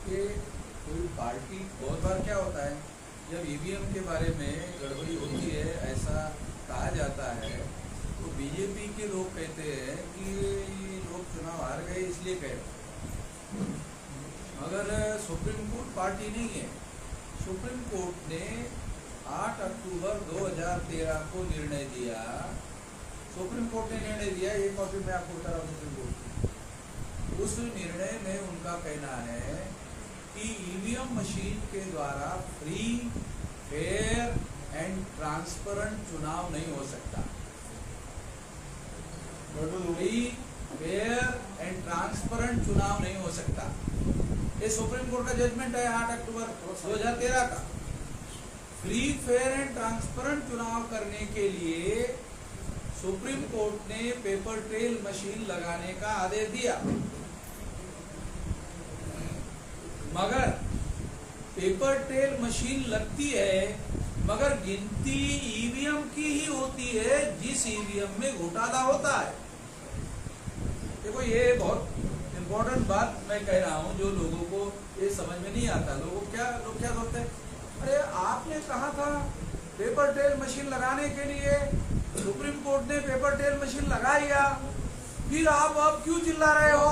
कि कोई पार्टी, बहुत बार क्या होता है जब ईवीएम के बारे में गड़बड़ी होती है, ऐसा कहा जाता है, तो बीजेपी के लोग कहते हैं कि ये लोग चुनाव हार गए इसलिए कहे। मगर सुप्रीम कोर्ट पार्टी नहीं है। सुप्रीम कोर्ट ने 8 अक्टूबर 2013 को निर्णय दिया। सुप्रीम कोर्ट ने निर्णय दिया, ये कॉपी मैं आपको बता रहा हूँ सुप्रीम कोर्ट की। उस निर्णय में उनका कहना है कि ईवीएम मशीन के द्वारा फ्री, फेयर एंड ट्रांसपेरेंट चुनाव नहीं हो सकता। फ्री, फेयर एंड ट्रांसपेरेंट चुनाव नहीं हो सकता। ये सुप्रीम कोर्ट का जजमेंट है 8 अक्टूबर 2013 का। फ्री, फेयर एंड ट्रांसपेरेंट चुनाव करने के लिए सुप्रीम कोर्ट ने पेपर ट्रेल मशीन लगाने का आदेश दिया। मगर पेपर ट्रेल मशीन लगती है, मगर गिनती ईवीएम की ही होती है जिस ईवीएम में घोटाला होता है। देखो, ये बहुत इम्पोर्टेंट बात मैं कह रहा हूं, जो लोगों को ये समझ में नहीं आता। लोग क्या सोचते हैं, अरे आपने कहा था पेपर ट्रेल मशीन लगाने के लिए, सुप्रीम कोर्ट ने पेपर ट्रेल मशीन लगा दिया, फिर आप अब क्यों चिल्ला रहे हो?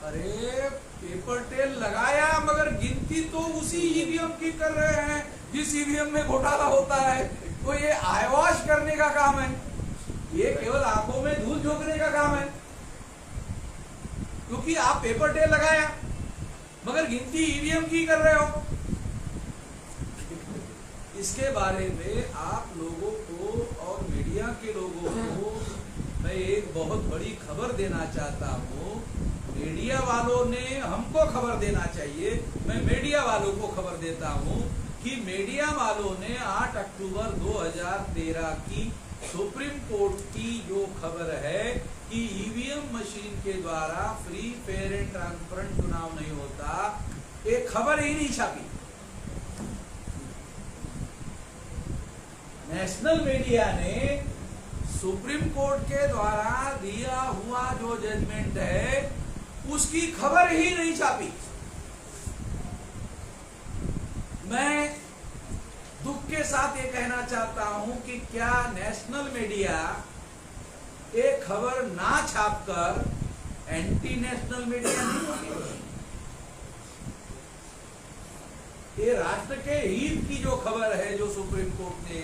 अरे पेपर ट्रेल लगाया, मगर गिनती तो उसी ईवीएम की कर रहे हैं जिस ईवीएम में घोटाला होता है। तो ये आयवाश करने का काम है, ये केवल आंखों में धूल झोंकने का काम है, क्योंकि आप पेपर ट्रेल लगाया मगर गिनती ईवीएम की कर रहे हो। इसके बारे में आप लोगों को और मीडिया के लोगों को मैं एक बहुत बड़ी खबर देना चाहता हूँ। मीडिया वालों ने हमको खबर देना चाहिए। मैं मीडिया वालों को खबर देता हूँ कि मीडिया वालों ने 8 अक्टूबर 2013 की सुप्रीम कोर्ट की जो खबर है कि ईवीएम मशीन के द्वारा फ्री, फेयर एंड ट्रांसपेरेंट चुनाव नहीं होता, एक खबर ही नहीं छापी। नेशनल मीडिया ने सुप्रीम कोर्ट के द्वारा दिया हुआ जो जजमेंट है उसकी खबर ही नहीं छापी। मैं दुख के साथ ये कहना चाहता हूं कि क्या नेशनल मीडिया एक खबर ना छापकर एंटी नेशनल मीडिया नहीं होगी? ये राष्ट्र के हित की जो खबर है, जो सुप्रीम कोर्ट ने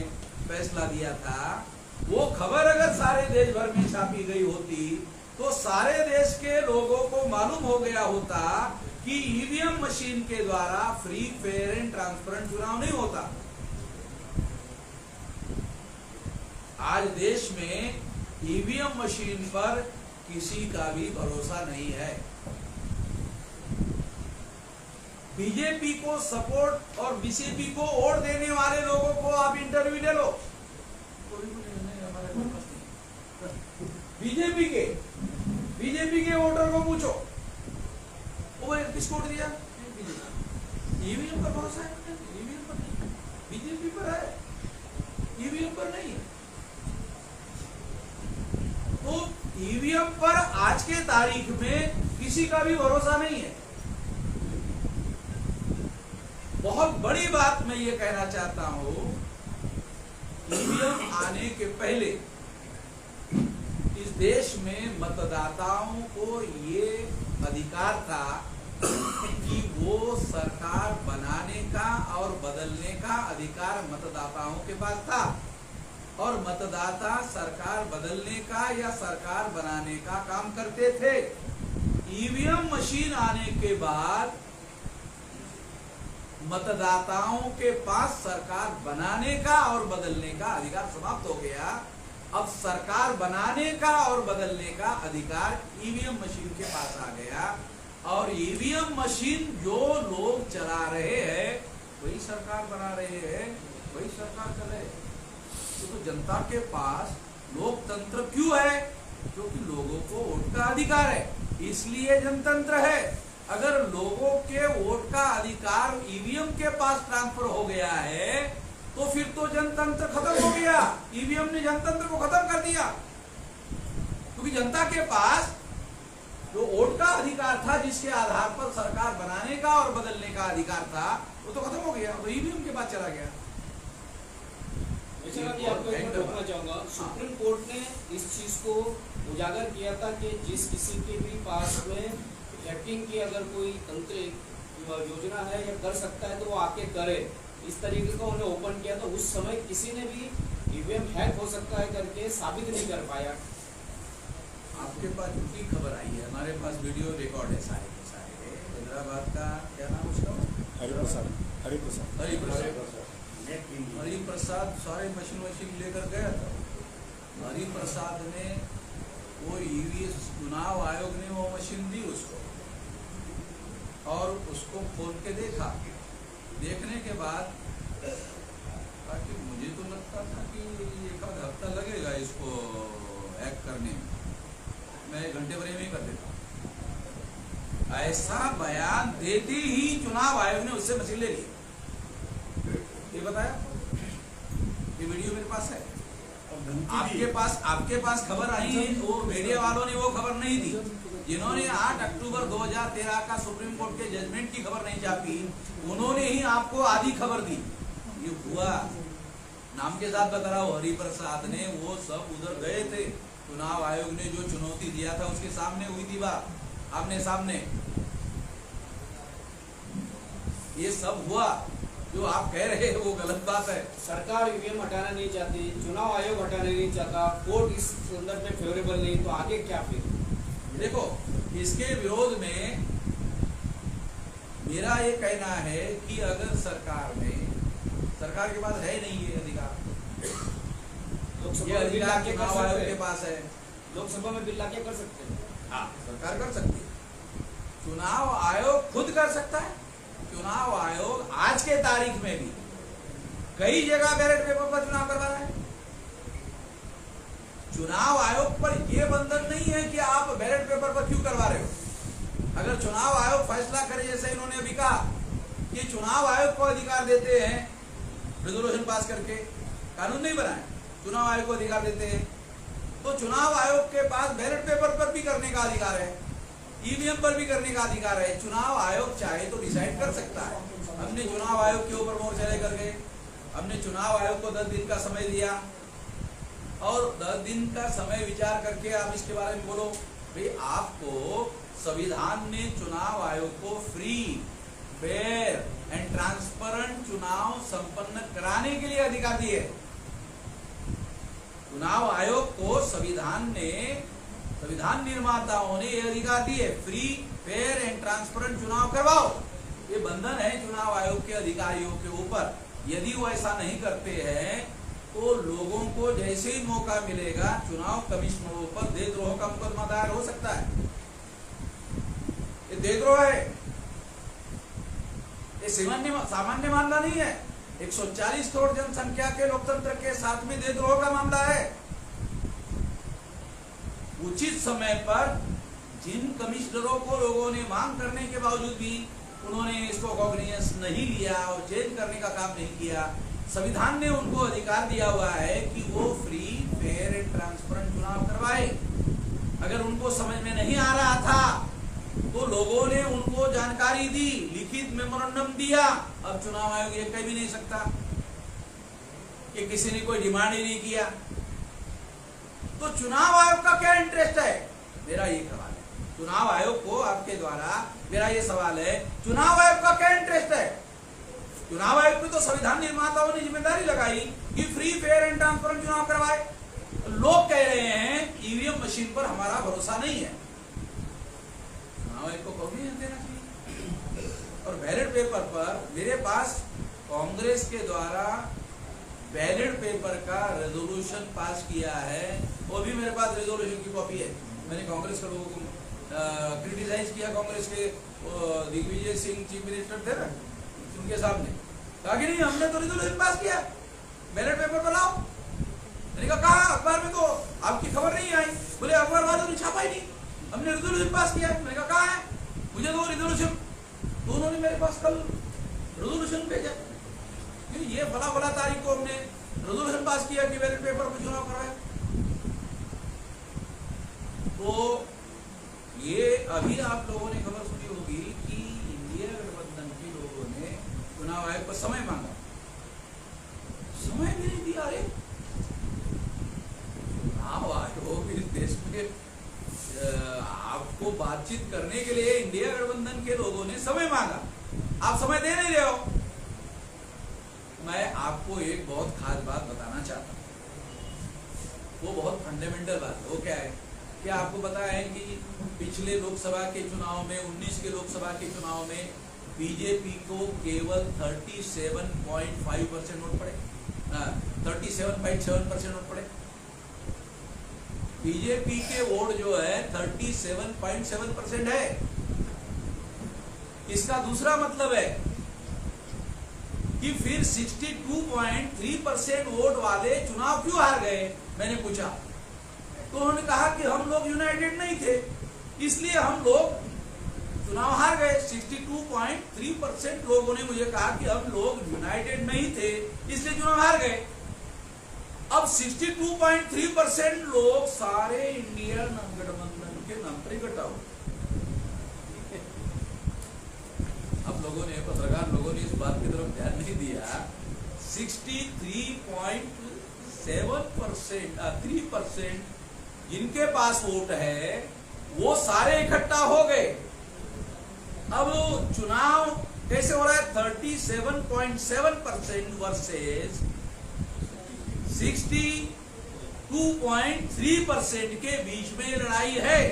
फैसला दिया था, वो खबर अगर सारे देश भर में छापी गई होती तो सारे देश के लोगों को मालूम हो गया होता कि ईवीएम मशीन के द्वारा फ्री, फेयर एंड ट्रांसपेरेंट चुनाव नहीं होता। आज देश में ईवीएम मशीन पर किसी का भी भरोसा नहीं है। बीजेपी को सपोर्ट और बीजेपी को वोट देने वाले लोगों को आप इंटरव्यू ले लो। बीजेपी के वोटर को पूछो, वो किसको वोट दिया? ईवीएम पर भरोसा है? ईवीएम पर नहीं, बीजेपी पर है, ईवीएम पर नहीं है। तो ईवीएम पर आज के तारीख में किसी का भी भरोसा नहीं है। बहुत बड़ी बात मैं ये कहना चाहता हूं, ईवीएम आने के पहले इस देश में मतदाताओं को ये अधिकार था कि वो सरकार बनाने का और बदलने का अधिकार मतदाताओं के पास था, और मतदाता सरकार बदलने का या सरकार बनाने का काम करते थे। ईवीएम मशीन आने के बाद मतदाताओं के पास सरकार बनाने का और बदलने का अधिकार समाप्त हो गया। अब सरकार बनाने का और बदलने का अधिकार ईवीएम मशीन के पास आ गया, और ईवीएम मशीन जो लोग चला रहे हैं वही सरकार बना रहे हैं, वही सरकार चले। तो जनता के पास लोकतंत्र क्यों है? क्योंकि लोगों को वोट का अधिकार है, इसलिए जनतंत्र है। अगर लोगों के वोट का अधिकार ईवीएम के पास ट्रांसफर हो गया है तो फिर तो जनतंत्र खत्म हो गया। ईवीएम ने जनतंत्र को खत्म कर दिया, क्योंकि जनता के पास जो वोट का अधिकार था, जिसके आधार पर सरकार बनाने का और बदलने का अधिकार था, वो तो खत्म हो गया, तो ईवीएम के बाद चला गया। आपको एक बात बताना चाहूंगा, सुप्रीम कोर्ट ने इस चीज को उजागर किया था कि जिस किसी के भी पास में हैकिंग की अगर कोई तंत्र योजना है या कर सकता है तो वो आके करे, इस तरीके का उन्हें ओपन किया। तो उस समय किसी ने भी ईवीएम हैक हो सकता है करके साबित नहीं कर पाया। आपके पास झूठी खबर आई है, हमारे पास वीडियो रिकॉर्ड है सारे के सारे। हैदराबाद का क्या नाम उसका? हरिप्रसाद सारे मशीन लेकर गया था। हरिप्रसाद ने वो ईवीएम, चुनाव आयोग ने वो मशीन दी उसको और उसको खोल के देखा। देखने के बाद ताकि मुझे तो लगता था कि एक आध हफ्ता लगेगा इसको हैक करने में, मैं 1 घंटे भर में ही कर देता। ऐसा बयान देते ही चुनाव आयोग ने उससे मशीन ले ली। ये बताया, ये वीडियो मेरे पास है। आपके पास खबर आई है, वो मीडिया वालों ने वो खबर नहीं दी। जिन्होंने 8 अक्टूबर 2013 का सुप्रीम कोर्ट के जजमेंट की खबर नहीं छापी, उन्होंने ही आपको आधी खबर दी। ये हुआ, नाम के साथ बता रहा हूँ, हरिप्रसाद ने वो सब उधर गए थे। चुनाव आयोग ने जो चुनौती दिया था उसके सामने हुई थी बात, आमने सामने। ये सब हुआ, जो आप कह रहे हैं वो गलत बात है। सरकार ईवीएम हटाना नहीं चाहती, चुनाव आयोग हटाना नहीं चाहता, कोर्ट इस संदर्भ में फेवरेबल नहीं, तो आगे क्या फिर? देखो, इसके विरोध में मेरा ये कहना है कि अगर सरकार के पास है नहीं ये अधिकार, ये अधिकार चुनाव आयोग के पास है। लोकसभा में बिल लाके कर सकते हैं। हाँ, सरकार कर सकती है, चुनाव आयोग खुद कर सकता है। चुनाव आयोग आज के तारीख में भी कई जगह बैलेट पेपर पर चुनाव करवा रहा है। चुनाव आयोग पर यह बंधन नहीं है कि आप बैलेट पेपर पर क्यों करवा रहे हो। अगर चुनाव आयोग फैसला करे, जैसे इन्होंने अभी कहा कि चुनाव आयोग को अधिकार देते हैं रेजोल्यूशन पास करके, कानून नहीं बनाए, चुनाव आयोग को अधिकार देते हैं, तो चुनाव आयोग के पास बैलेट पेपर पर भी करने का अधिकार है, ईवीएम पर भी करने का अधिकार है। चुनाव आयोग चाहे तो डिसाइड कर सकता है। हमने चुनाव आयोग के ऊपर मोर्चा लेकर गए, हमने चुनाव आयोग को 10 दिन का समय दिया और 10 दिन का समय विचार करके आप इसके बारे में बोलो। भाई, आपको संविधान ने चुनाव आयोग को फ्री, फेयर एंड ट्रांसपेरेंट चुनाव संपन्न कराने के लिए अधिकार दिए। चुनाव आयोग को संविधान निर्माताओं ने यह अधिकार दिए, फ्री, फेयर एंड ट्रांसपेरेंट चुनाव करवाओ। ये बंधन है चुनाव आयोग के अधिकारियों के ऊपर। यदि वो ऐसा नहीं करते हैं तो लोगों को जैसे ही मौका मिलेगा चुनाव कमिश्नरों पर देशद्रोह का मुकदमा दायर हो सकता है। ये देशद्रोह है, ये सामान्य मामला नहीं है। 140 करोड़ जनसंख्या के लोकतंत्र के साथ में देशद्रोह का मामला है। उचित समय पर जिन कमिश्नरों को लोगों ने मांग करने के बावजूद भी उन्होंने इसको कॉग्निजेंस नहीं लिया और चेंज करने का काम नहीं किया, संविधान ने उनको अधिकार दिया हुआ है कि वो फ्री, फेयर एंड ट्रांसपेरेंट चुनाव करवाए। अगर उनको समझ में नहीं आ रहा था तो लोगों ने उनको जानकारी दी, लिखित मेमोरेंडम दिया। अब चुनाव आयोग ये कह भी नहीं सकता कि किसी ने कोई डिमांड ही नहीं किया। तो चुनाव आयोग का क्या इंटरेस्ट है, मेरा ये सवाल है। चुनाव आयोग को आपके द्वारा मेरा ये सवाल है, चुनाव आयोग का क्या इंटरेस्ट है? चुनाव आयोग पे तो संविधान निर्माताओं ने जिम्मेदारी लगाई कि फ्री, फेयर एंड ट्रांसपेरेंट चुनाव करवाए। लोग कह रहे हैं ईवीएम मशीन पर हमारा भरोसा नहीं है, चुनाव आयोग को कॉग्निजेंस देना चाहिए। और बैलेट पेपर पर मेरे पास कांग्रेस के द्वारा बैलेट पेपर का रेजोल्यूशन पास किया है, वो भी मेरे पास रेजोल्यूशन की कॉपी है। मैंने कांग्रेस के लोगों को क्रिटिसाइज किया, कांग्रेस के दिग्विजय सिंह चीफ मिनिस्टर थे ना, उनके सामने कहा कि नहीं हमने तो रेजोल्यूशन पास किया, बैलेट पेपर पर लाओ। मैंने कहा अखबार में तो आपकी खबर नहीं आई। बोले अखबार वालों ने छापा ही नहीं, हमने रेजोल्यूशन पास किया। मैंने कहा कहाँ है, मुझे दो रेजोल्यूशन। तो उन्होंने मेरे पास कल रेजोल्यूशन भेजा, ये फला तारीख को हमने रेजोल्यूशन पास किया कि बैलेट पेपर पर चुनाव करवाए। तो ये अभी आप लोगों ने खबर सुनी होगी कि इंडिया गठबंधन के लोगों ने चुनाव आयोग पर समय मांगा, समय भी नहीं दिया। अरे चुनाव आयोग इस देश में आपको बातचीत करने के लिए इंडिया गठबंधन के लोगों ने समय मांगा, आप समय दे नहीं रहे हो। मैं आपको एक बहुत खास बात बताना चाहता हूँ, वो बहुत फंडामेंटल बात है। वो क्या है? क्या आपको पता है कि पिछले लोकसभा के चुनाव में 19 के लोकसभा के चुनाव में बीजेपी को केवल 37.5% वोट पड़े, 37.7% वोट पड़े। बीजेपी के वोट जो है 37.7% है। इसका दूसरा मतलब है कि फिर 62.3% वोट वाले चुनाव क्यों हार गए? मैंने पूछा तो उन्होंने कहा कि हम लोग यूनाइटेड नहीं थे, इसलिए हम लोग चुनाव हार गए। 62.3% लोगों ने मुझे कहा कि हम लोग यूनाइटेड नहीं थे, इसलिए चुनाव हार गए। अब 62.3% लोग सारे इंडिया गठबंधन के नाम पर इकट्ठा हो। अब लोगों ने, पत्रकार लोगों ने इस बात की तरफ ध्यान नहीं दिया। 63% जिनके पास वोट है वो सारे इकट्ठा हो गए। अब चुनाव कैसे हो रहा है? 37.7% वर्सेस 62.3% के बीच में लड़ाई है।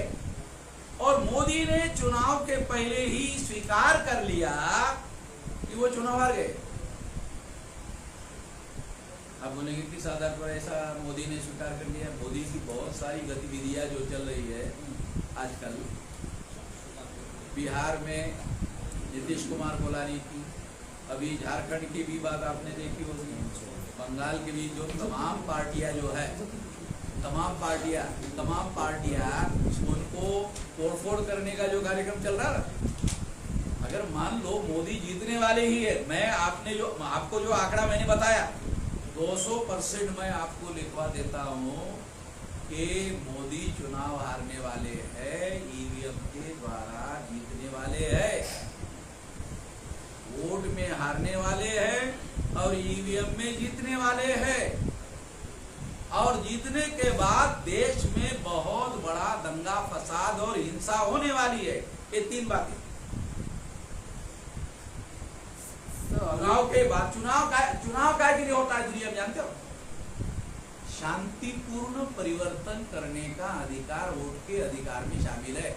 और मोदी ने चुनाव के पहले ही स्वीकार कर लिया कि वो चुनाव हार गए। अब बोलेंगे किस आधार पर ऐसा मोदी ने स्वीकार कर लिया? मोदी की बहुत सारी गतिविधियां जो चल रही है आजकल, बिहार में नीतीश कुमार को लाने की, अभी झारखंड की भी बात आपने देखी होगी, बंगाल की भी जो तमाम पार्टियां जो है, तमाम पार्टियां उनको तोड़फोड़ करने का जो कार्यक्रम चल रहा है। अगर मान लो मोदी जीतने वाले ही है, मैं आपको जो आंकड़ा मैंने बताया 200% मैं आपको लिखवा देता हूं कि मोदी चुनाव हारने वाले हैं, ईवीएम के द्वारा जीतने वाले हैं, वोट में हारने वाले हैं और ईवीएम में जीतने वाले हैं। और जीतने के बाद देश में बहुत बड़ा दंगा फसाद और हिंसा होने वाली है। ये तीन बातें। चुनाव के बाद चुनाव का के लिए होता है दुनिया में, जानते हो? शांतिपूर्ण परिवर्तन करने का अधिकार वोट के अधिकार में शामिल है।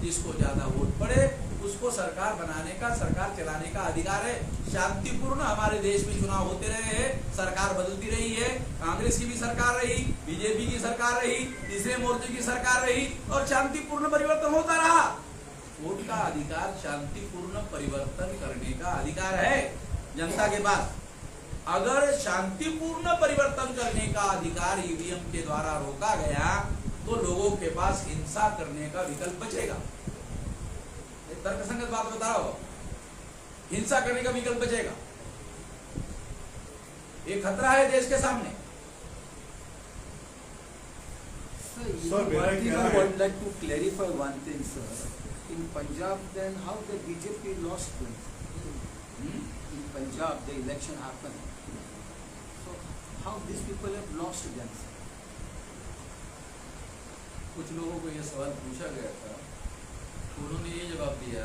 जिसको ज्यादा वोट पड़े उसको सरकार बनाने का, सरकार चलाने का अधिकार है। शांतिपूर्ण हमारे देश में चुनाव होते रहे हैं, सरकार बदलती रही है, कांग्रेस की भी सरकार रही, बीजेपी की सरकार रही, तीसरे मोर्चे की सरकार रही और शांतिपूर्ण परिवर्तन होता रहा। वोट का अधिकार शांतिपूर्ण परिवर्तन करने का अधिकार है जनता के पास। अगर शांतिपूर्ण परिवर्तन करने का अधिकार ईवीएम के द्वारा रोका गया तो लोगों के पास हिंसा करने का विकल्प बचेगा। तर्कसंगत बात बता रहा हो, हिंसा करने का विकल्प बचेगा। एक खतरा है देश के सामने। Sir, I would like to clarify one thing, sir. In Punjab, then how the BJP lost them? In Punjab, the election happened. So how these people have lost them? कुछ लोगों को यह सवाल पूछा गया था, उन्होंने ये जवाब दिया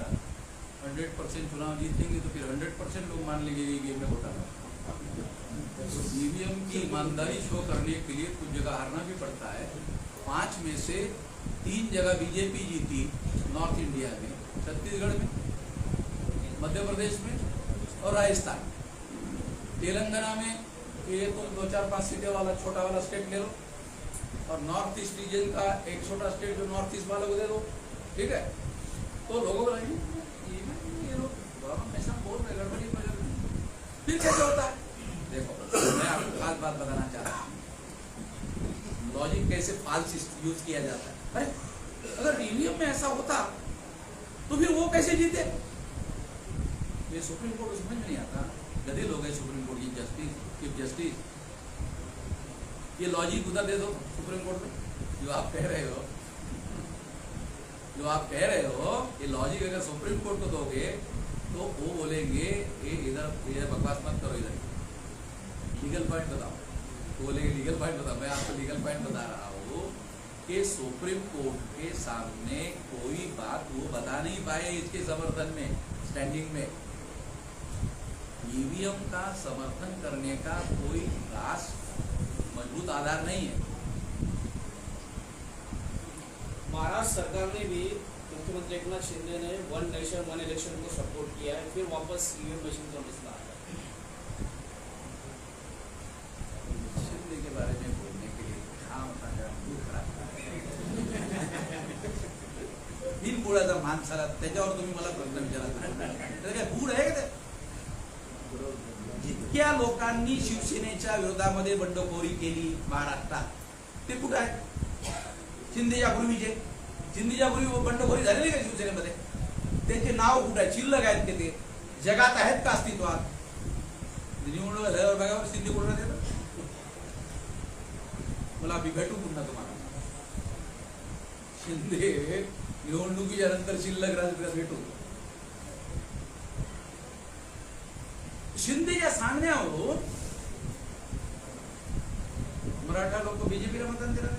100% चुनाव जीतेंगे तो फिर 100% लोग मान लेंगे ईवीएम में घोटाला। ईवीएम की ईमानदारी शो करने के लिए कुछ जगह हारना भी पड़ता है। 5 में से 3 जगह बीजेपी जीती, नॉर्थ इंडिया में, छत्तीसगढ़ में, मध्य प्रदेश में और राजस्थान। तेलंगाना में ये तुम 2-4-5 सीटें वाला छोटा वाला स्टेट ले लो और नॉर्थ ईस्ट रीजन का एक छोटा स्टेट जो नॉर्थ ईस्ट वालों को दे दो, ठीक है? तो लोगों को ये लोग ऐसा बोल रहे, गड़बड़ी फिर कैसे होता है? देखो, मैं आपको खास बात बताना चाह रहा हूँ, लॉजिक कैसे फाल्स यूज किया जाता है। अरे अगर ईवीएम में ऐसा होता तो फिर वो कैसे जीते? ये सुप्रीम कोर्ट को समझ में नहीं आता। गधे लोग हैं सुप्रीम कोर्ट की चीफ जस्टिस। ये लॉजिक उधर दे दो सुप्रीम कोर्ट में जो आप कह रहे हो। जो आप कह रहे हो ये लॉजिक अगर सुप्रीम कोर्ट को दोगे तो वो बोलेंगे ये इधर बकवास मत करो, इधर लीगल पॉइंट बताओ, वो बोलेंगे लीगल पॉइंट बताओ। मैं आपको लीगल पॉइंट बता रहा हूँ कि सुप्रीम कोर्ट के सामने कोई बात वो बता नहीं पाए इसके समर्थन में, स्टैंडिंग में। ईवीएम का समर्थन करने का कोई खास मजबूत आधार नहीं है। महाराष्ट्र सरकार ने भी, मुख्यमंत्री एकनाथ शिंदे ने वन नेशन वन इलेक्शन को सपोर्ट किया है, फिर वापस ईवीएम मशीन का मसला आया। शिंदे के बारे में बोलने के लिए मूड खराब बिनबुडाचा माणसाला त्याच्यावर तुम्ही मला प्रश्न विचारला, त्याचं काय बूड आहे का ते? जितक्या लोकांनी शिवसेनेच्या विरोधामध्ये बंडखोरी केली महाराष्ट्रात ते कुठे आहे? शिंदेच्या पूर्वी बंडखोरी झालेली का शिवसेनेमध्ये? त्यांचे नाव कुठे आहे? शिल्लक आहेत ते जगात आहेत का अस्तित्वात? निवडणूक झाल्यावर बघावर शिंदे कुठे राहते? मला आम्ही भेटू पुन्हा तुम्हाला शिंदे निवडणुकीच्या नंतर शिल्लक राहतात भेटू। शिंदेच्या सांगण्यावरून मराठा लोक बीजेपीला मतदान दिलं,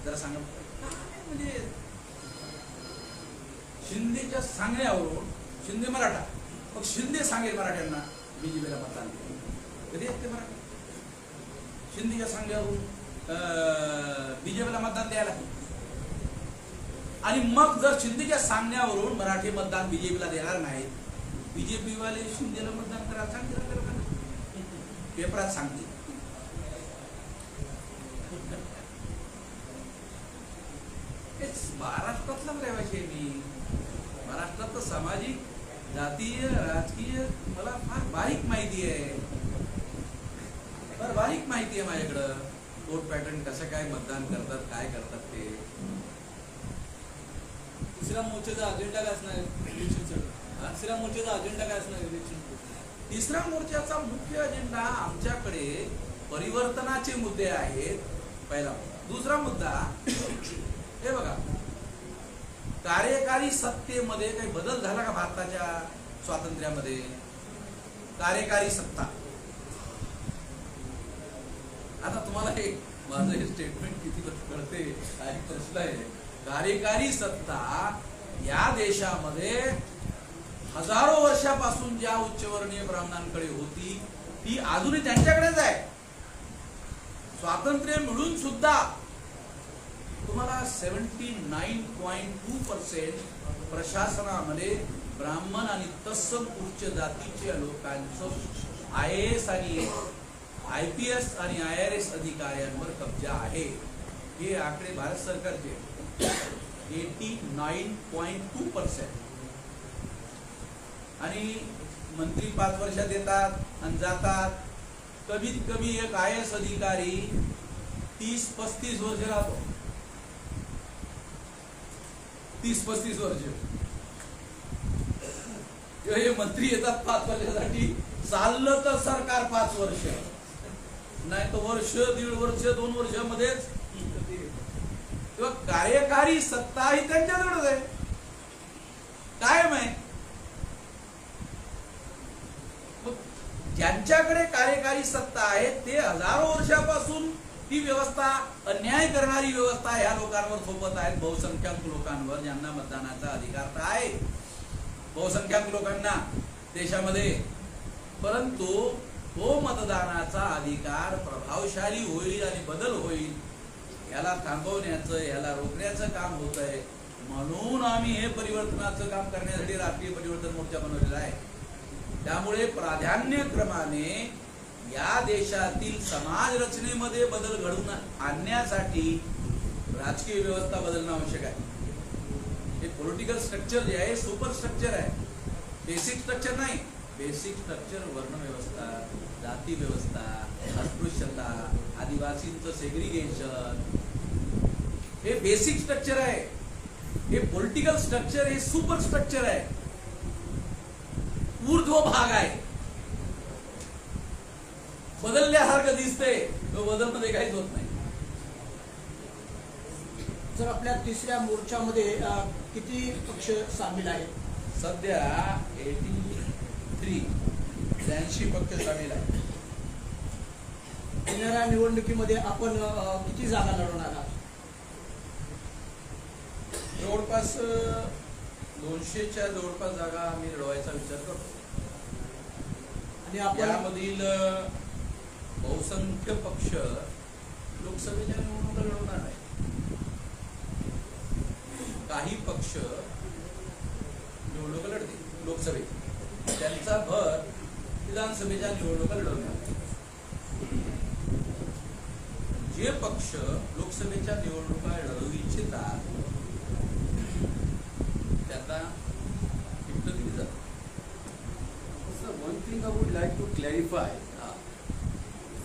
जरा सांगा म्हणजे शिंदेच्या सांगण्यावरून शिंदे मराठा, मग शिंदे सांगेल मराठ्यांना बीजेपीला मतदान दिलं, कधी येते मराठा शिंदेच्या सांगण्यावरून बीजेपीला मतदान द्यायला? आणि मग जर शिंदेच्या सांगण्यावरून मराठी मतदान बीजेपीला देणार नाहीत, बीजेपी वाले शिंदेला मतदान करायला सांगतील, पेपरात सांगतील। महाराष्ट्रातला रहिवासी आहे मी, महाराष्ट्रातलं सामाजिक जातीय राजकीय मला फार बारीक माहिती आहे, फार बारीक माहिती आहे माझ्याकडं। वोट पॅटर्न कसं काय मतदान करतात, काय करतात ते। तिसऱ्या मोर्चाचा अजेंडा काय असणार इलेक्शनसाठी? तिसऱ्या मोर्चाचा अजेंडा काय असणार इलेक्शन? तिसऱ्या मोर्चाचा मुख्य अजेंडा आमच्याकडे परिवर्तनाचे मुद्दे आहेत, पहिला मुद्दा। दुसरा मुद्दा हे बघा, कार्यकारी सत्तेमध्ये काही बदल झाला का भारताच्या स्वातंत्र्यामध्ये? कार्यकारी सत्ता, आता तुम्हाला हे माझं हे स्टेटमेंट किती कळते काय प्रश्न आहे। कार्यकारी सत्ता या देशामध्ये हजारो वर्षापासून ज्या उच्चवर्णीय ब्राह्मणांकडे होती ती अजूनही त्यांच्याकडेच आहे। स्वातंत्र्य मिळून सुद्धा तुम्हाला 79.2% प्रशासनामध्ये ब्राह्मण आणि तत्सम उच्च जातीच्या लोकांचं IAS आणि IPS आणि IRS अधिकाऱ्यांवर कब्जा आहे। हे आकडे भारत सरकारचे 89.2%। आणि मंत्री 5 वर्षात येतात आणि जातात, कमीत कमी एक IAS अधिकारी 30-35 वर्ष राहतो, 30-35 वर्ष। हे मंत्री येतात 5 वर्षासाठी, चाललं तर सरकार 5 वर्ष, नाही तर वर्ष, 1.5 वर्ष, 2 वर्षामध्येच कार्यकारी सत्ता ही त्यांच्याकडेच आहे, कायम आहे। ज्यांच्याकडे कार्यकारी सत्ता आहे ते हजारो वर्षापासून ती व्यवस्था, अन्याय करणारी व्यवस्था ह्या लोकांवर थोपत आहेत, बहुसंख्याक लोकांवर, ज्यांना मतदानाचा अधिकार तर आहे, बहुसंख्याक लोकांना देशामध्ये। परंतु तो मतदानाचा अधिकार प्रभावशाली होईल आणि बदल होईल याला थांबवण्याचं, याला रोखण्याचं काम होत आहे। म्हणून आम्ही हे परिवर्तनाचं काम करण्यासाठी राष्ट्रीय परिवर्तन मोर्चा बनवलेला आहे। त्यामुळे प्राधान्यक्रमाने या देशातील समाज रचनेमध्ये बदल घडवून आणण्यासाठी राजकीय व्यवस्था बदलणं आवश्यक आहे। हे पॉलिटिकल स्ट्रक्चर जे आहे सुपर स्ट्रक्चर आहे, बेसिक स्ट्रक्चर नाही। बेसिक स्ट्रक्चर वर्ण व्यवस्था, जाती व्यवस्था, अस्पृश्यता, आदिवासींचं सेग्रिगेशन हे बेसिक स्ट्रक्चर आहे। हे पॉलिटिकल स्ट्रक्चर हे सुपर स्ट्रक्चर आहे, ऊर्ध्व भाग आहे। बदलल्यासारखं दिसतंय, तो बदलमध्ये काहीच होत नाही। सर आपल्या तिसऱ्या मोर्चामध्ये किती पक्ष सामील आहेत? सध्या 83 पक्ष सामील आहे. येणाऱ्या निवडणुकीमध्ये आपण किती जागा लढवणार आहात? जवळपास 200च्या जवळपास जागा आम्ही लढवायचा विचार करतो. आणि आपण यामधील बहुसंख्य पक्ष लोकसभेच्या निवडणुका लढवणार आहे. काही पक्ष निवडणुका लढतील लोकसभेत, त्यांचा भर विधानसभेच्या निवडणुका लढवणार. जे पक्ष लोकसभेच्या निवडणुका लढवू इच्छितात त्यांना तिकीट दिली जातात. So one thing I would like to clarify,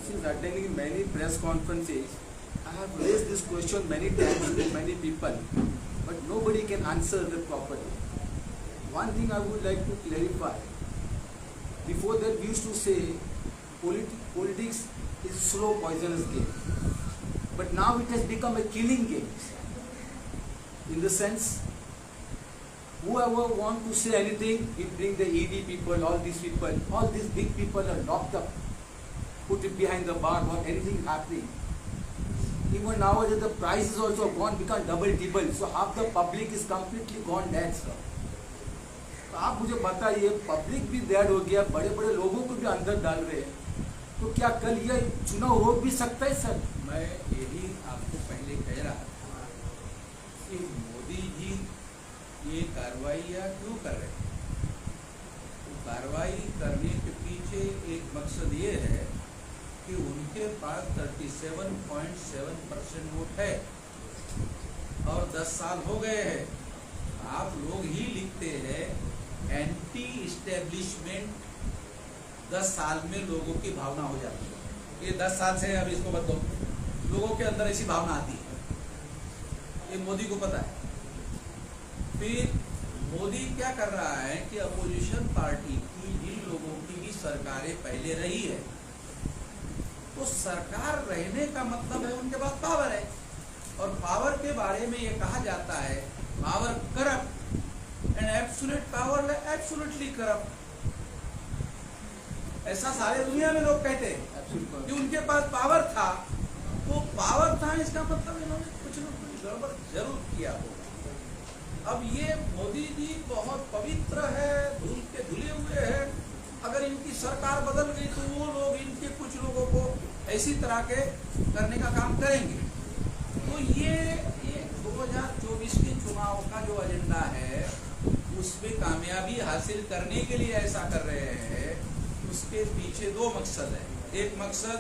since attending many press conferences, I have raised this question many times to many people, but nobody can answer it properly. One thing I would like to clarify, before that we used to say politics is slow poisonous game, but now it has become a killing game. In the sense, whoever want to say anything, we bring the ED people, all these big people are locked up, put it behind the bar or anything happening. Even nowadays the price is also gone, become double, so half the public is completely gone dead, sir. तो आप मुझे बताइए, public भी dead हो गया, बड़े बड़े लोगों को भी अंदर डाल रहे हैं, तो क्या कल ये चुनाव हो भी सकता है सर? मैं यही आपको पहले कह रहा था कि मोदी जी ये कार्रवाइयाँ क्यों कर रहे हैं? तो कार्रवाई करने के पीछे एक मकसद ये है कि उनके पास 37.7% वोट है और 10 साल हो गए हैं. आप लोग ही लिखते हैं एंटी इस्टेब्लिशमेंट 10 साल में लोगों की भावना हो जाती है. ये 10 साल से अब इसको बदलो, लोगों के अंदर ऐसी भावना आती है, ये मोदी को पता है. फिर मोदी क्या कर रहा है कि अपोजिशन पार्टी की जिन लोगों की भी सरकारें पहले रही है, तो सरकार रहने का मतलब है उनके पास पावर है, और पावर के बारे में ये कहा जाता है power corrupt and absolute power absolutely corrupt. ऐसा सारे दुनिया में लोग कहते हैं कि उनके पास पावर था, तो पावर था इसका मतलब इन्होंने कुछ न कुछ गड़बड़ जरूर किया होगा. अब ये मोदी जी बहुत पवित्र है, धूल के धुले हुए हैं. अगर इनकी सरकार बदल गई तो वो लोग इनके कुछ लोगों को ऐसी तरह के करने का काम करेंगे. तो ये 2024 के चुनाव का जो एजेंडा है उसमें कामयाबी हासिल करने के लिए ऐसा कर रहे हैं. उसके पीछे दो मकसद है. एक मकसद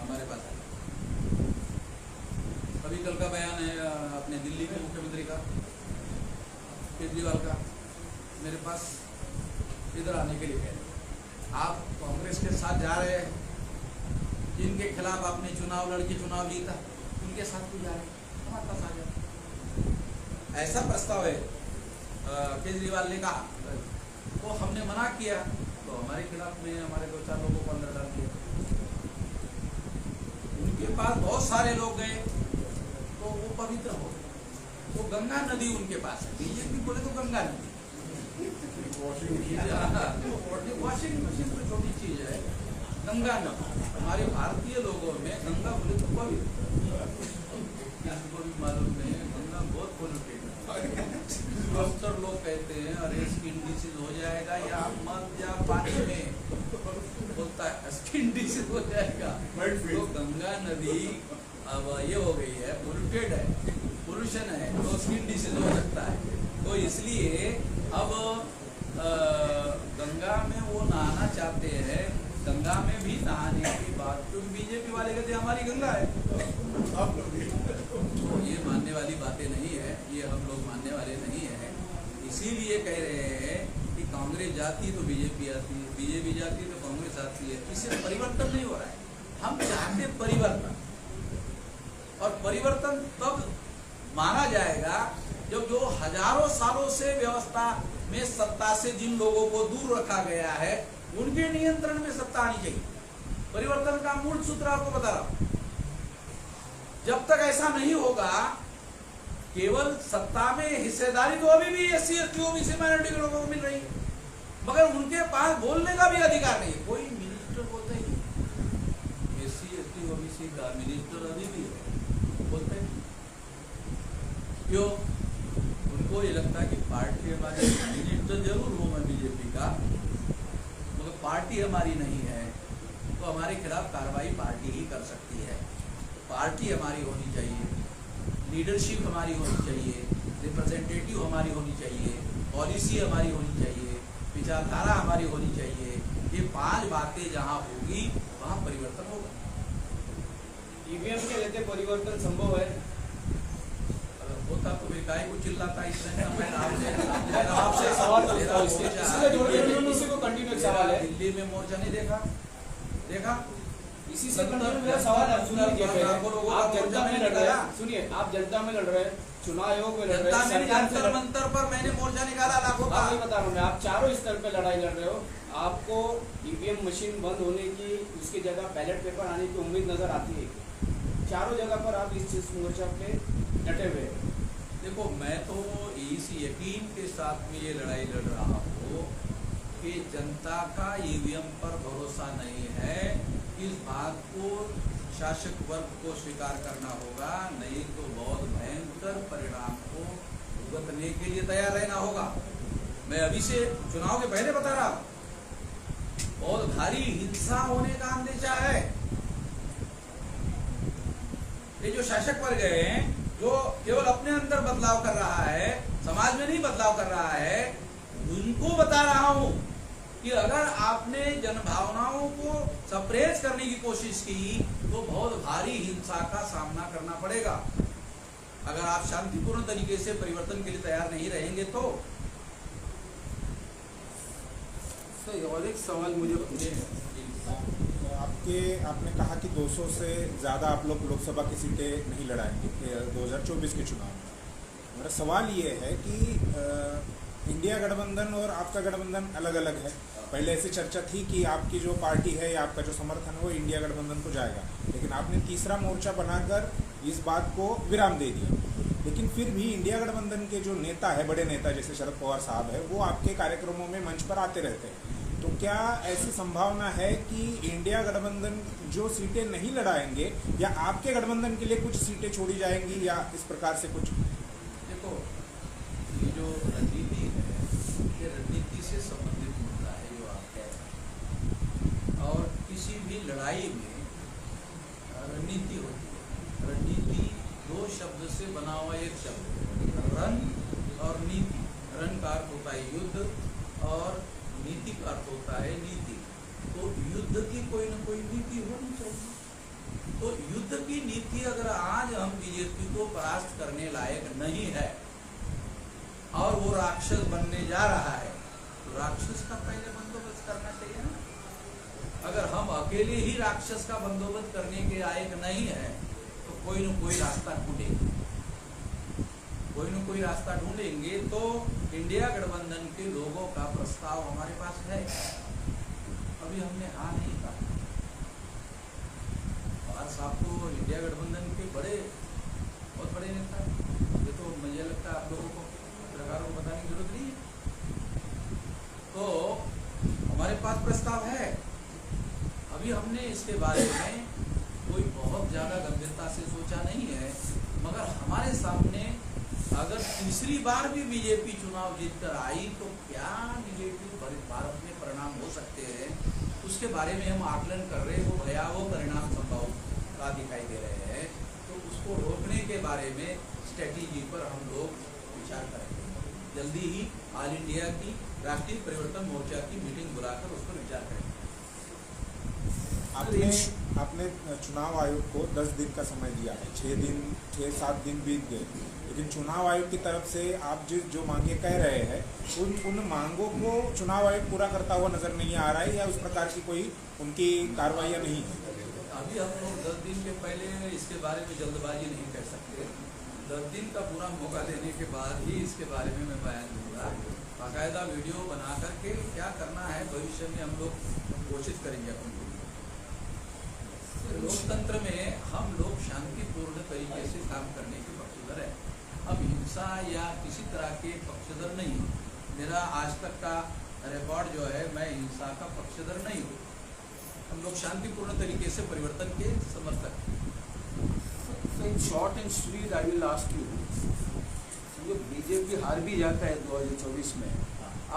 हमारे पास है, अभी कल का बयान है अपने दिल्ली के मुख्यमंत्री का, केजरीवाल का, मेरे पास इधर आने के लिए कह रहे आप कांग्रेस के साथ जा रहे हैं, जिनके खिलाफ आपने चुनाव लड़के चुनाव जीता उनके साथ भी जा रहे हैं, हमारे पास आ जाए. ऐसा प्रस्ताव है. केजरीवाल ने कहा तो हमने मना किया, तो हमारे खिलाफ में हमारे 2-4 लोगों को अंदर डाल दिया. उनके पास बहुत सारे लोग गए तो वो पवित्र हो गए. तो गंगा नदी उनके पास है. बीजेपी बोले तो गंगा नदी, वॉशिंग मशीन तो छोटी चीज है. गंगा नदी हमारे भारतीय लोगों में गंगा बोले तो पवित्र, किसी को भी मालूम नहीं है गंगा बहुत पोल्यूटेड है. डॉक्टर लोग कहते हैं अरे स्किन डिसीज हो जाएगा या मत जा पानी में, बोलता है स्किन डिसीज हो जाएगा. तो गंगा नदी अब ये हो गई है, पोल्यूटेड है, पोल्यूशन है, तो स्किन डिसीज हो सकता है. तो इसलिए अब गंगा में वो नहाना चाहते हैं. गंगा में भी नहाने की बात, क्योंकि बीजेपी वाले कहते हैं हमारी गंगा है. तो ये मानने वाली बातें नहीं है, ये हम लोग मानने वाले नहीं है. इसीलिए कह रहे हैं कि कांग्रेस जाती तो बीजेपी आती है, बीजेपी जाती तो कांग्रेस आती है. इससे परिवर्तन नहीं हो रहा है. हम चाहते परिवर्तन, और परिवर्तन तब माना जाएगा जब जो हजारों सालों से व्यवस्था में सत्ता से जिन लोगों को दूर रखा गया है उनके नियंत्रण में सत्ता आनी चाहिए. परिवर्तन का मूल सूत्र आपको बता रहा हूं. जब तक ऐसा नहीं होगा, केवल सत्ता में हिस्सेदारी तो अभी भी एससी एसटी ओबीसी माइनॉरिटी के लोगों को मिल रही है, मगर उनके पास बोलने का भी अधिकार नहीं है। कोई मिनिस्टर बोलते ही एससी एसटी ओबीसी का मिनिस्टर अभी भी है, बोलते हैं क्यों? उनको ये लगता है कि पार्टी हमारी, मिनिस्टर जरूर हूं मैं बीजेपी का, मगर पार्टी हमारी नहीं है तो हमारे खिलाफ कार्रवाई पार्टी ही कर सकती है। पार्टी हमारी होनी चाहिए, लीडरशिप हमारी होनी चाहिए, रिप्रेजेंटेटिव हमारी होनी चाहिए, पॉलिसी हमारी होनी चाहिए, विचारधारा हमारी होनी चाहिए। ये 5 बातें जहां होगी वहां परिवर्तन होगा। ईवीएम के लेते परिवर्तन संभव है? अगर होता तो फिर काहे को चिल्लाता इस समय? मैं आपसे सवाल पूछता हूं, इसी से जोड़ के इसी को कंटिन्यू एक सवाल है। दिल्ली में मोर्चा नहीं देखा? इसी से कंटिन्यू मेरा सवाल है। सुनिए, आप जनता में लड़ रहे हैं, सुनिए आप जनता में लड़ रहे हैं, चुनाव आयोग में लड़ रहे हैं, जंतर मंतर पर मैंने मोर्चा निकाला लाखों का। आप बता रहा हूँ, आप चारों स्तर पे लड़ाई लड़ रहे हो। आपको ईवीएम मशीन बंद होने की, उसकी जगह बैलेट पेपर आने की उम्मीद नजर आती है? चारों जगह पर आप इस चीज मोर्चा पे डटे हुए हैं। देखो, मैं तो इस यकीन के साथ में ये लड़ाई लड़ रहा हूँ कि जनता का ईवीएम पर भरोसा नहीं है। इस बात को शासक वर्ग को स्वीकार करना होगा, नहीं तो बहुत भयंकर परिणाम को भुगतने के लिए तैयार रहना होगा। मैं अभी से चुनाव के पहले बता रहा हूं, बहुत भारी हिंसा होने का अंदेशा है। ये जो शासक वर्ग है, जो केवल अपने अंदर बदलाव कर रहा है, समाज में नहीं बदलाव कर रहा है, उनको बता रहा हूं कि अगर आपने जनभावनाओं को सप्रेस करने की कोशिश की तो बहुत भारी हिंसा का सामना करना पड़ेगा। अगर आप शांतिपूर्ण तरीके से परिवर्तन के लिए तैयार नहीं रहेंगे तो। और एक सवाल मुझे पूछे, आपने कहा कि 200 से ज़्यादा आप लोग लोकसभा की सीटें नहीं लड़ाएंगे 2024 के चुनाव में। मेरा सवाल ये है कि इंडिया गठबंधन और आपका गठबंधन अलग अलग है। पहले ऐसी चर्चा थी कि आपकी जो पार्टी है या आपका जो समर्थन है वो इंडिया गठबंधन को जाएगा, लेकिन आपने तीसरा मोर्चा बनाकर इस बात को विराम दे दिया। लेकिन फिर भी इंडिया गठबंधन के जो नेता है, बड़े नेता जैसे शरद पवार साहब है, वो आपके कार्यक्रमों में मंच पर आते रहते हैं। तो क्या ऐसी संभावना है कि इंडिया गठबंधन जो सीटें नहीं लड़ाएंगे या आपके गठबंधन के लिए कुछ सीटें छोड़ी जाएंगी या इस प्रकार से कुछ? देखो, ये जो रणनीति है, ये रणनीति से संबंधित मुद्दा है जो आप कह रहे हैं। और किसी भी लड़ाई में रणनीति होती है। रणनीति 2 शब्द से बना हुआ एक शब्द, रण और नीति। रण का अर्थ होता है युद्ध और नीति का अर्थ होता है नीति। तो युद्ध की कोई न कोई नीति होनी चाहिए। तो युद्ध की नीति अगर आज हम बीजेपी को परास्त करने लायक नहीं है और वो राक्षस बनने जा रहा है, तो राक्षस का पहले बंदोबस्त करना चाहिए ना। अगर हम अकेले ही राक्षस का बंदोबस्त करने के लायक नहीं है तो कोई न कोई रास्ता ढूंढेंगे, कोई न कोई रास्ता ढूंढेंगे। तो इंडिया गठबंधन के लोगों का प्रस्ताव हमारे पास है, अभी हमने हाँ नहीं कहा। पवार साहब तो इंडिया गठबंधन के बहुत बड़े नेता हैं। ये तो मुझे लगता है आप लोगों को, पत्रकारों को बताने की जरूरत नहीं है। तो हमारे पास प्रस्ताव है। अभी हमने इसके बारे में कोई बहुत ज्यादा गंभीरता से सोचा नहीं है, मगर हमारे सामने अगर तीसरी बार भी बीजेपी चुनाव जीतकर आई तो क्या निगेटिव भारत में परिणाम हो सकते हैं, उसके बारे में हम आकलन कर रहे हैं। वो भयावह परिणाम संभव दिखाई दे रहे हैं, तो उसको रोकने के बारे में स्ट्रेटेजी पर हम लोग विचार करेंगे। जल्दी ही ऑल इंडिया की राष्ट्रीय परिवर्तन मोर्चा की मीटिंग बुलाकर उस पर विचार करेंगे। आपने चुनाव आयोग को 10 दिन का समय दिया है, 6-7 दिन बीत गए, लेकिन चुनाव आयोग की तरफ से आप जो मांगे कह रहे हैं उन मांगों को चुनाव आयोग पूरा करता हुआ नजर नहीं आ रहा है या उस प्रकार की कोई उनकी कार्रवाइयाँ नहीं है? अभी हम लोग 10 दिन के पहले इसके बारे में जल्दबाजी नहीं कर सकते। 10 दिन का पूरा मौका देने के बाद ही इसके बारे में मैं बयान दूंगा। बाकायदा वीडियो बना करके क्या करना है भविष्य में हम लोग कोशिश करेंगे अपन। लोकतंत्र में हम लोग शांतिपूर्ण तरीके से काम करने के पक्षधर है। अब हिंसा या किसी तरह के पक्षधर नहीं हूँ। मेरा आज तक का रिकॉर्ड जो है, मैं हिंसा का पक्षधर नहीं हूँ। हम लोग शांतिपूर्ण तरीके से परिवर्तन के समर्थक हैं। So in short and sweet, I will ask you, जो बीजेपी हार भी जाता है 2024 में,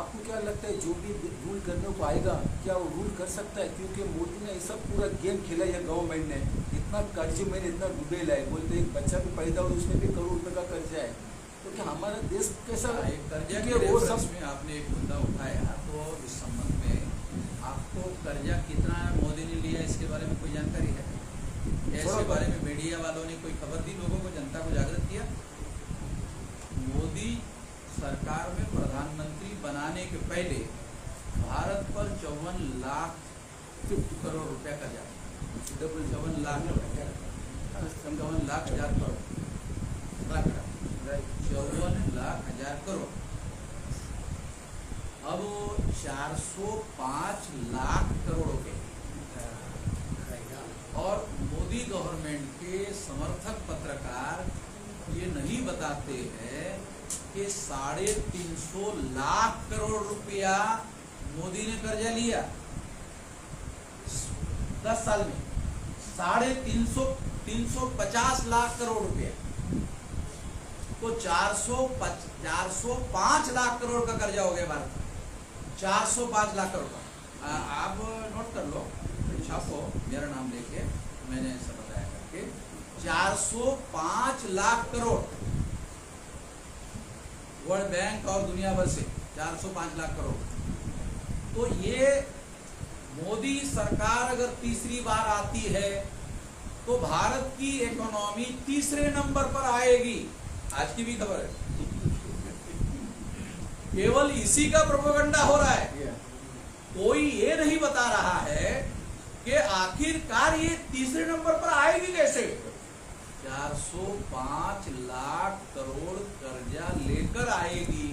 आपको क्या लगता है जो भी रूल करने को आएगा, क्या वो रूल कर सकता है? क्योंकि मोदी ने ऐसा पूरा गेम खेला है गवर्नमेंट ने, इतना कर्ज में इतना डूबेला है, बोलते एक बच्चा भी पैदा हो उसमें भी करोड़ रुपए का कर्जा है, तो क्या हमारा देश कैसा कर्जा के वो सब में आपने एक मुद्दा उठाया, तो इस संबंध में आपको कर्जा कितना मोदी ने लिया इसके बारे में कोई जानकारी है? इसके बारे में मीडिया वालों ने कोई खबर दी, लोगों को, जनता को जागृत किया? मोदी सरकार में प्रधानमंत्री बनाने के पहले भारत पर 54 लाख करोड़ रुपया का कर्जा, 54 लाख 54 लाख हजार करोड़, 54 लाख हजार करोड़। अब 405 लाख करोड़ हो गए। और मोदी गवर्नमेंट के समर्थक पत्रकार ये नहीं बताते हैं कि 350 लाख करोड़ रुपया मोदी ने कर्जा लिया 10 साल में, 350 लाख करोड़ रुपया, तो 405 लाख करोड़ का कर्जा हो गया भारत में, 405 लाख करोड़ का। आप नोट कर लो, छापो, मेरा नाम लेके, मैंने ऐसा बताया करके, 405 लाख करोड़ वर्ल्ड बैंक और दुनिया भर से 405 लाख करोड़। तो ये मोदी सरकार अगर तीसरी बार आती है तो भारत की इकोनॉमी तीसरे नंबर पर आएगी। आज की भी खबर है, केवल इसी का प्रोपेगेंडा हो रहा है। कोई ये नहीं बता रहा है कि आखिरकार ये तीसरे नंबर पर आएगी कैसे। 405 लाख करोड़ कर्जा लेकर आएगी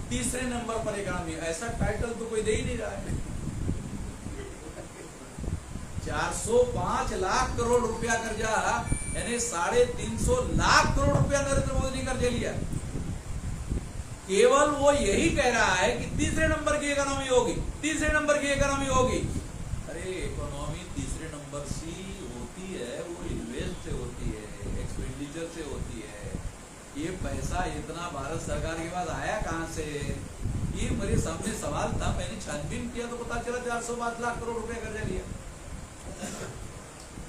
तीसरे नंबर पर इकोनॉमी, ऐसा टाइटल तो कोई दे ही नहीं रहा है। 405 लाख करोड़ रुपया कर्जा, यानी 350 लाख करोड़ रुपया नरेंद्र मोदी ने कर्जा लिया। केवल वो यही कह रहा है कि तीसरे नंबर की इकोनॉमी होगी, तीसरे नंबर की इकोनॉमी होगी। अरे इकोनॉमी तीसरे नंबर से होती है, वो इन्वेस्ट से होती है, एक्सपेंडिचर से होती है। ये पैसा इतना भारत सरकार के पास आया कहां से? ये मेरे सामने सवाल था, मैंने छानबीन किया तो पता चला 405 लाख करोड़ रुपए कर्जा लिया।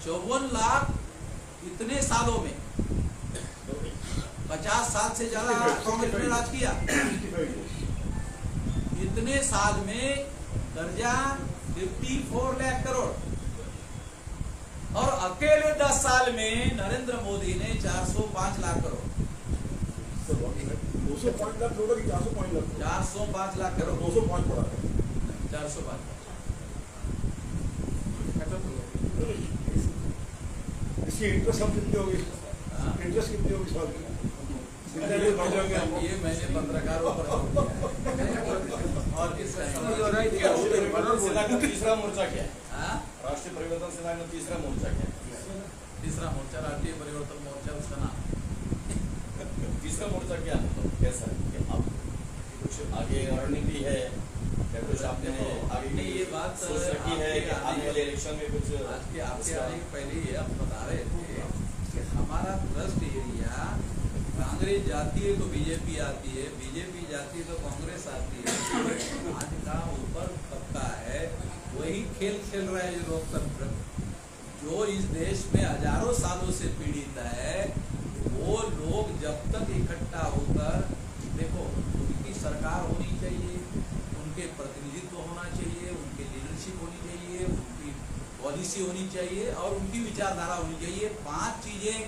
54 लाख इतने सालों में, 50 साल से ज्यादा कांग्रेस ने राज किया, इतने साल में कर्जा 54 लाख करोड़, और अकेले 10 साल में नरेंद्र मोदी ने 405 लाख करोड़, 205 लाख करोड़ की 405 लाख, 405 लाख करोड़, 205 पड़ा है, 405। इसकी इंटरेस्ट हम कितनी होगी? इंटरेस्ट कितनी होगी साल की? ये मैंने पत्रकारों पर और किस सेना का तीसरा मोर्चा क्या है? हाँ? राष्ट्रीय परिवर्तन सेना का तीसरा मोर्चा क्या है? तीसरा मोर्चा राष्ट्रीय परिवर्तन मोर्चा, उसका नाम। तीसरा मोर्चा क्या मतलब कैसा है कि अब कुछ आगे रणनीति है या कुछ आपने आगे नहीं, ये बात सोच रखी है कि आने वाले इलेक्शन में कुछ आपके आने के पहले ये आप बता रहे थे कि हमारा ट्रस्ट एरिया, कांग्रेस जाती है तो बीजेपी आती है, बीजेपी जाती है तो कांग्रेस आती है। आज का ऊपर पक्का है, वही खेल खेल रहा है लोकतंत्र, जो इस देश में हजारों सालों से पीड़ित है। वो लोग जब तक इकट्ठा होकर, देखो, उनकी सरकार होनी चाहिए, उनके प्रतिनिधित्व होना चाहिए, उनकी लीडरशिप होनी चाहिए, उनकी पॉलिसी होनी चाहिए और उनकी विचारधारा होनी चाहिए। 5 चीजें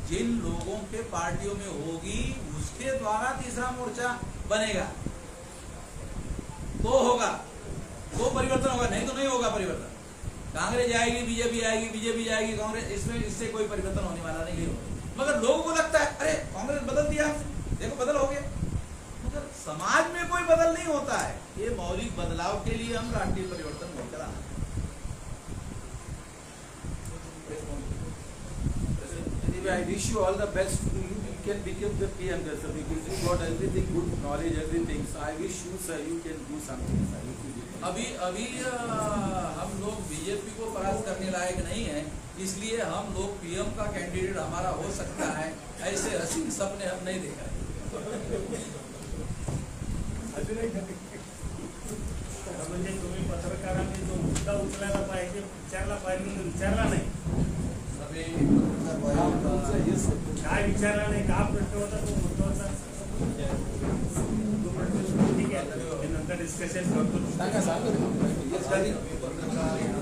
जिन लोगों के पार्टियों में होगी, उसके द्वारा तीसरा मोर्चा बनेगा तो होगा, तो परिवर्तन होगा, नहीं तो नहीं होगा परिवर्तन। कांग्रेस जाएगी, बीजेपी आएगी, बीजेपी जाएगी, कांग्रेस, इसमें इससे कोई परिवर्तन होने वाला नहीं है। मगर लोगों को लगता है अरे कांग्रेस बदल दिया, देखो बदल हो गया, मगर समाज में कोई बदल नहीं होता है। ये मौलिक बदलाव के लिए हम राष्ट्रीय परिवर्तन मोर्चा Anyway, I wish you all the best. You can become the PM, sir, because you got everything, good knowledge, everything. So I wish you, sir, you can do something, sir. अभी हम लोग बीजेपी को परास्त करने लायक नहीं है, इसलिए हम लोग पीएम का कैंडिडेट हमारा हो सकता है, ऐसे हसीन सपने हम नहीं देखा है। म्हणजे तुम्ही पत्रकारांनी जो मुद्दा उचलायला पाहिजे विचारला पाहिजे म्हणून विचारला नाही काय विचारला नाही का प्रश्न होता तो महत्वाचा तो प्रश्न ठीक आहे हे नंतर डिस्कशन करतो सांगा पत्रकार